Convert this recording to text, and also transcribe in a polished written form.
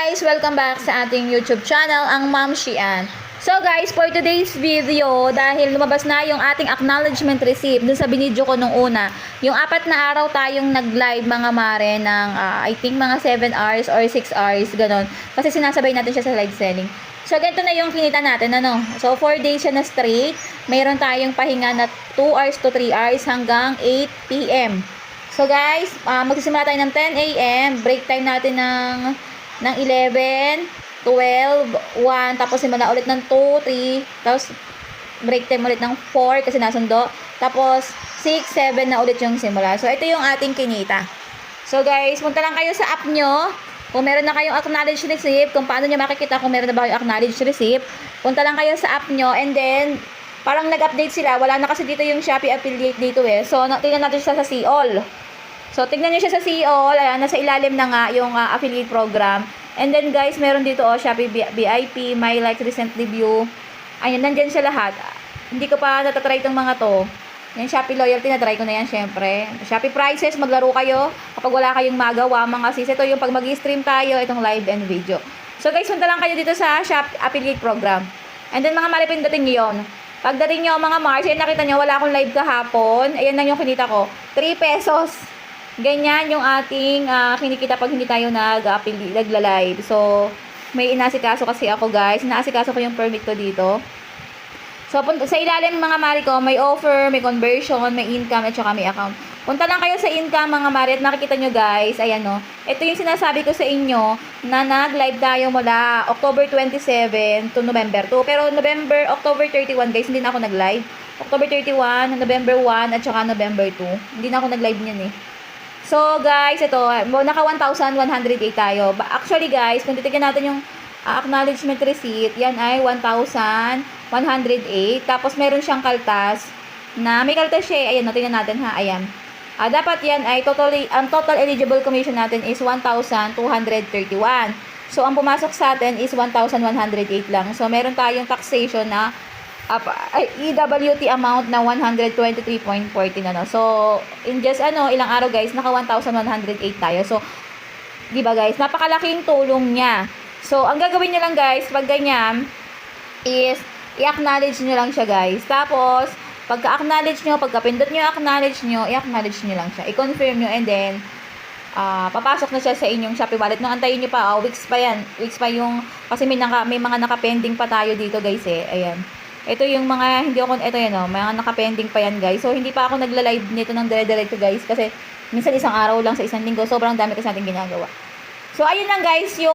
guys! Welcome back sa ating YouTube channel, ang Ma'am Shian. So guys, for today's video, dahil lumabas na yung ating acknowledgement receipt dun sa binidyo ko nung una, yung 4 na araw tayong nag-live mga mare ng I think mga 7 hours or 6 hours, ganon. Kasi sinasabay natin siya sa live selling. So ganito na yung kinita natin, ano? So 4 days siya na straight. Mayroon tayong pahinga na 2 hours to 3 hours hanggang 8 p.m. So guys, magsisimula tayo ng 10 a.m. Break time natin ng 11, 12, 1, tapos simula ulit ng 2, 3, tapos break time ulit ng 4 kasi nasundo, tapos 6, 7 na ulit yung simula. So ito yung ating kinita. So guys, punta lang kayo sa app nyo. Kung meron na kayong acknowledge receipt, kung paano nyo makikita kung meron na ba yung acknowledge receipt, punta lang kayo sa app nyo, and then parang nag-update sila. Wala na kasi dito yung Shopee affiliate dito eh. So tingnan natin siya sa See All. So, tignan nyo siya sa See All. Ayan, nasa ilalim na nga yung affiliate program. And then, guys, meron dito, Shopee VIP, My Likes, Recently View. Ayan, nandyan siya lahat. Hindi ko pa natatry itong mga to. Yan, Shopee Loyalty, na-try ko na yan, syempre. Shopee Prices, maglaro kayo. Kapag wala kayong magawa, mga sis. Ito yung pag mag-stream tayo, itong live and video. So, guys, punta lang kayo dito sa Shopee affiliate program. And then, mga maripindating nyo yun. Pagdating nyo, mga Mars, ayan, nakita nyo, wala akong live kahapon. Ayan lang yung kinita ko. 3 pesos. Ganyan yung ating kinikita pag hindi tayo nagla-live. So, may inasikaso kasi ako, guys. Inaasikaso ko yung permit ko dito. So, sa ilalim mga mari ko, may offer, may conversion, may income, at saka may account. Punta lang kayo sa income mga mari at makikita nyo, guys. Ayan, no. Ito yung sinasabi ko sa inyo na nag-live tayo mula October 27 to November 2. Pero October 31, guys, hindi na ako nag-live. October 31, November 1, at saka November 2. Hindi na ako nag-live niyan eh. So, guys, ito, naka 1,108 tayo. Actually, guys, kung titignan natin yung acknowledgement receipt, yan ay 1,108. Tapos, meron siyang kaltas na, may kaltas siya, ayan, tingnan natin ha, ayan. Dapat yan ay ang total eligible commission natin is 1,231. So, ang pumasok sa atin is 1,108 lang. So, meron tayong taxation na EWT amount na 123.14 ano. So, in just ilang araw guys, naka 1,108 tayo. So, di ba guys, napakalaking tulong niya. So, ang gagawin niyo lang guys, pag ganyan, is i-acknowledge niyo lang siya guys. Tapos, pagka-acknowledge niyo, pagka-pindot niyo, i-acknowledge niyo lang siya. I-confirm niyo and then, papasok na siya sa inyong Shopee wallet. Nung antayin niyo pa, weeks pa yan. Weeks pa yung, kasi may mga naka-pending pa tayo dito guys eh. Ayan. Ito yung mga, ito yan o, mga naka-pending pa yan guys. So, hindi pa ako nagla-live nito ng dire-diretso guys. Kasi, minsan isang araw lang sa isang linggo. Sobrang dami kasi natin ginagawa. So, ayun lang guys, yung